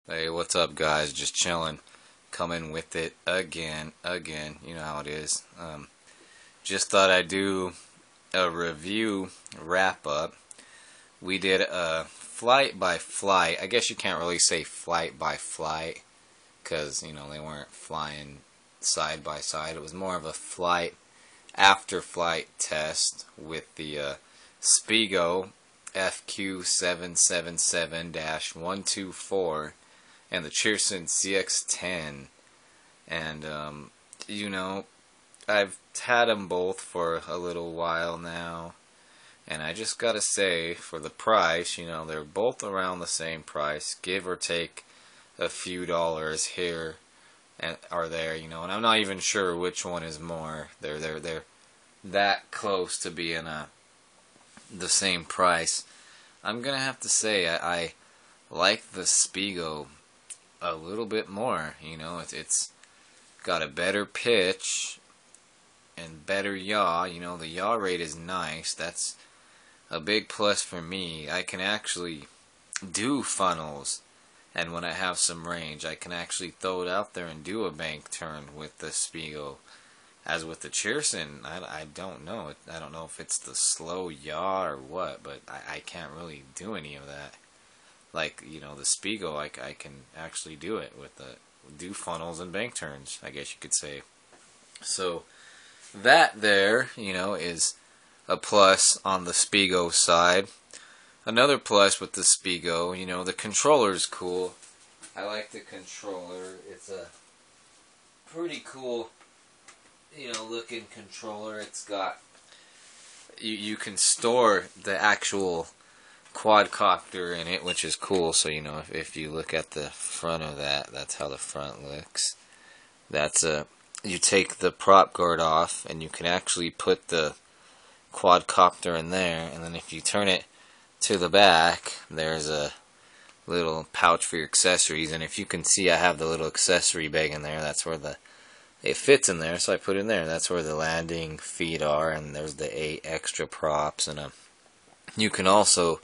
Hey, what's up, guys? Just chilling, coming with it again. You know how it is. Just thought I'd do a review wrap up. We did a flight by flight. I guess you can't really say flight by flight because they weren't flying side by side. It was more of a flight after flight test with the Sbego FQ777-124 and the Cheerson CX-10. And, I've had them both for a little while now. And I just gotta say, for the price, they're both around the same price, give or take a few dollars here and or there, and I'm not even sure which one is more. They're that close to being the same price. I'm gonna have to say I like the Sbego a little bit more. It's got a better pitch and better yaw. The yaw rate is nice. That's a big plus for me. I can actually do funnels, and when I have some range, I can actually throw it out there and do a bank turn with the Sbego. As with the Cheerson, I don't know. I don't know if it's the slow yaw or what, but I can't really do any of that. Like, the Sbego, I can actually do it with do funnels and bank turns, I guess you could say. So, that there, is a plus on the Sbego side. Another plus with the Sbego, the controller's cool. I like the controller. It's a pretty cool, looking controller. It's got, you can store the actual quadcopter in it, which is cool. So, if you look at the front of that, that's how the front looks. You take the prop guard off, and you can actually put the quadcopter in there, and then if you turn it to the back, there's a little pouch for your accessories. And if you can see, I have the little accessory bag in there. That's where it fits in there, so I put it in there. That's where the landing feet are, and there's the 8 extra props. And you can also,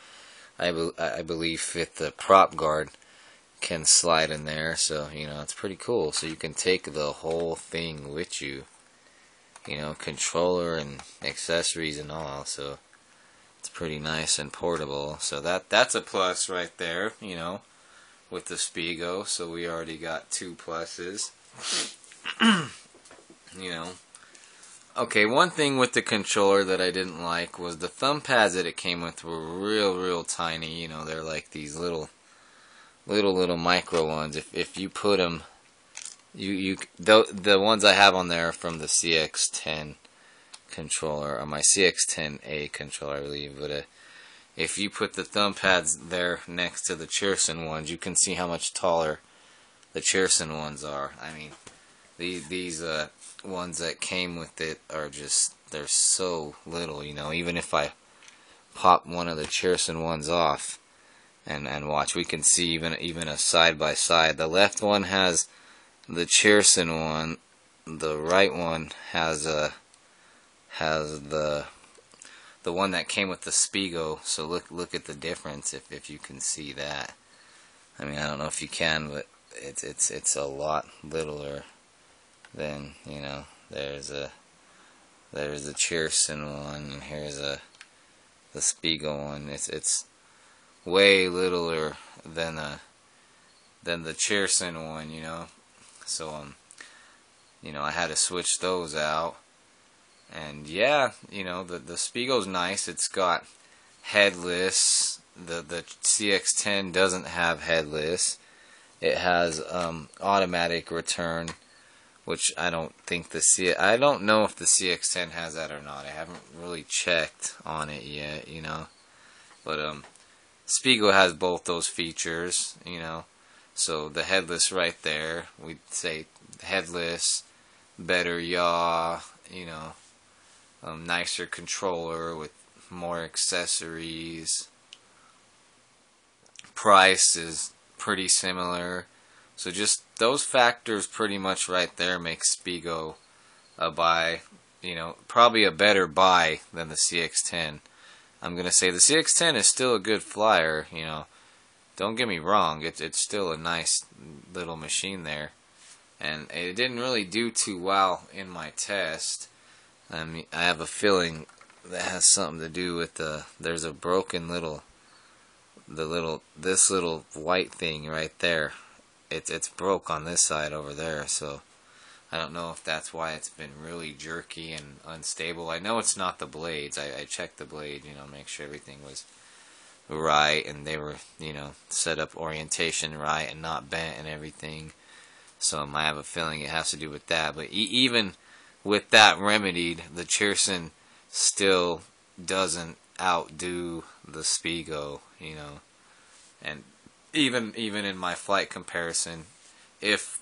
I believe, fit the prop guard can slide in there, so it's pretty cool. So you can take the whole thing with you, controller and accessories and all. So it's pretty nice and portable. So that's a plus right there, with the Sbego. So we already got 2 pluses. Okay, one thing with the controller that I didn't like was the thumb pads that it came with were real tiny. They're like these little micro ones. If you put them, the ones I have on there are from the CX-10 controller, or my CX-10A controller, I believe. But if you put the thumb pads there next to the Cheerson ones, you can see how much taller the Cheerson ones are. I mean, these ones that came with it are just, they're so little. Even if I pop one of the Cheerson ones off and watch, we can see even a side by side. The left one has the Cheerson one, the right one has the one that came with the Sbego. So look at the difference if you can see that. I mean, I don't know if you can, but it's a lot littler than, there's the Cheerson one, and here's the Sbego one. It's way littler than the Cheerson one, So I had to switch those out. And yeah, the Sbego's nice. It's got headless. The CX-10 doesn't have headless. It has automatic return, which I don't think I don't know if the CX-10 has that or not. I haven't really checked on it yet, But Sbego has both those features, So the headless right there, we'd say headless, better yaw, nicer controller with more accessories. Price is pretty similar. So just those factors pretty much right there make Sbego a buy. Probably a better buy than the CX-10. I'm going to say the CX-10 is still a good flyer, don't get me wrong, it's still a nice little machine there, and it didn't really do too well in my test. I mean, I have a feeling that has something to do with there's a broken this little white thing right there. It's broke on this side over there, so I don't know if that's why it's been really jerky and unstable. I know it's not the blades. I checked the blade, make sure everything was right and they were, set up orientation right and not bent and everything. So I have a feeling it has to do with that. But even with that remedied, the Cheerson still doesn't outdo the Sbego, And even in my flight comparison, if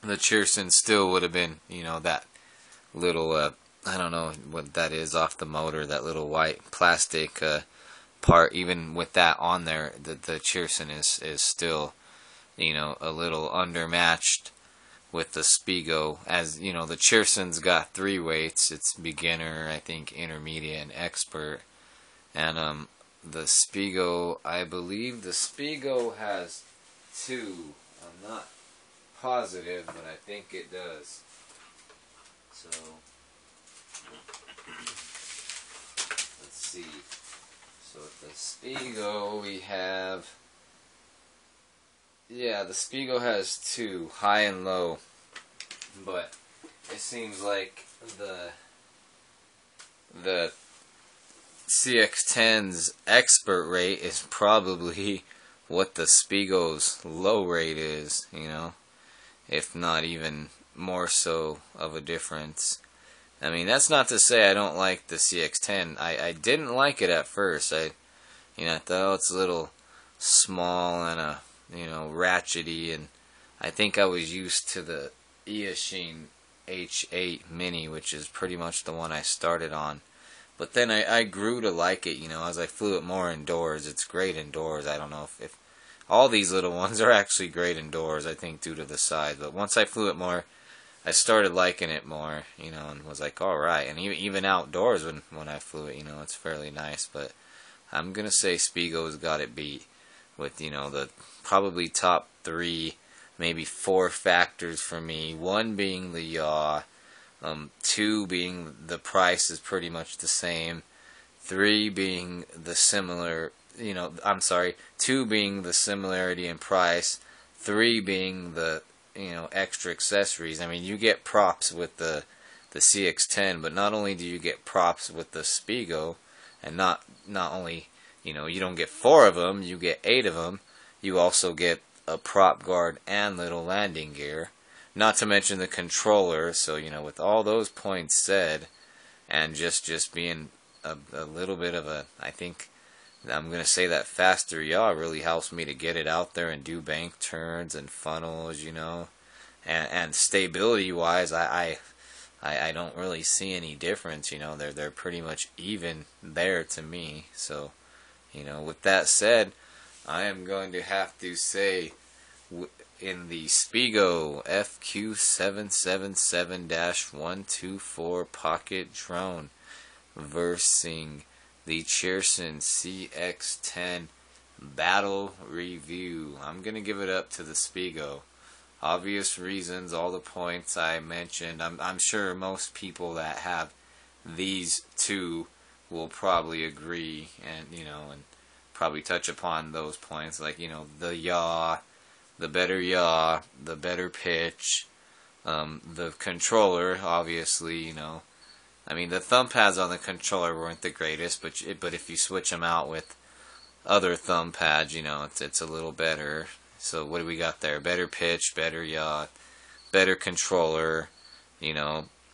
the Cheerson still would have been, that little, I don't know what that is off the motor, that little white plastic part, even with that on there, the Cheerson is still, a little undermatched with the Sbego. As the Cheerson's got 3 weights. It's beginner, I think, intermediate, and expert. And the Sbego, I believe the Sbego has 2. I'm not positive, but I think it does. So let's see. So with the Sbego we have, the Sbego has 2, high and low, but it seems like the CX-10's expert rate is probably what the Sbego's low rate is, if not even more so of a difference. I mean, that's not to say I don't like the CX-10. I didn't like it at first. I thought, oh, it's a little small and ratchety, and I think I was used to the Eachine H8 Mini, which is pretty much the one I started on. But then I grew to like it, as I flew it more indoors. It's great indoors. I don't know if all these little ones are actually great indoors, I think, due to the size. But once I flew it more, I started liking it more, and was like, alright. And even outdoors when I flew it, it's fairly nice. But I'm going to say Sbego's got it beat with, the probably top 3, maybe 4 factors for me. 1 being the yaw. 2 being the price is pretty much the same. 3 being the similar, 2 being the similarity in price. 3 being the, extra accessories. I mean, you get props with the CX-10, but not only do you get props with the Sbego, and not only, you don't get 4 of them, you get 8 of them. You also get a prop guard and little landing gear. Not to mention the controller. So, with all those points said, and just being a little bit of a, I think, I'm going to say that faster yaw really helps me to get it out there and do bank turns and funnels, and stability-wise, I don't really see any difference, they're pretty much even there to me. So, with that said, I am going to have to say, in the Sbego FQ777-124 Pocket Drone versus the Cheerson CX-10 battle review, I'm going to give it up to the Sbego. Obvious reasons, all the points I mentioned. I'm sure most people that have these 2 will probably agree and, and probably touch upon those points, like, the yaw, the better pitch, the controller, obviously, I mean, the thumb pads on the controller weren't the greatest, but if you switch them out with other thumb pads, it's a little better. So what do we got there? Better pitch, better yaw, better controller,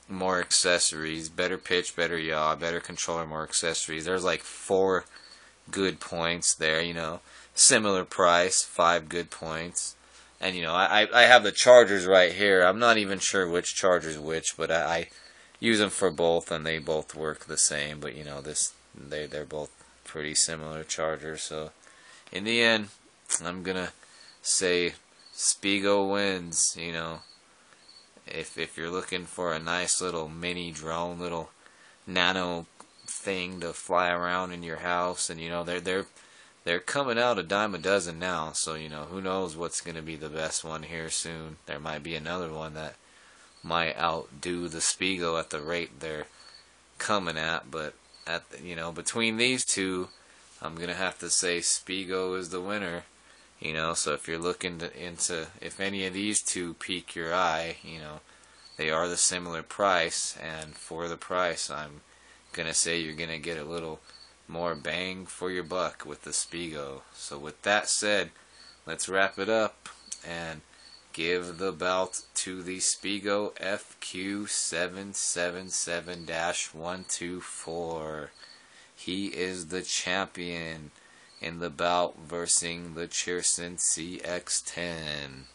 more accessories, better pitch, better yaw, better controller, more accessories. There's like 4 good points there, similar price, 5 good points. And I have the chargers right here. I'm not even sure which charger's which, but I use them for both and they both work the same. But they're both pretty similar chargers. So in the end, I'm gonna say Sbego wins. If you're looking for a nice little mini drone, little nano thing to fly around in your house, and they're they're coming out a dime a dozen now, so you know, who knows what's going to be the best one here soon. There might be another one that might outdo the Sbego at the rate they're coming at, but you know, between these two, I'm gonna have to say Sbego is the winner. You know, so if you're looking into if any of these two pique your eye, you know, they are the similar price, and for the price, I'm gonna say you're gonna get a little more bang for your buck with the Sbego. So with that said, let's wrap it up and give the belt to the Sbego FQ777-124. He is the champion in the bout versus the Cheerson CX-10.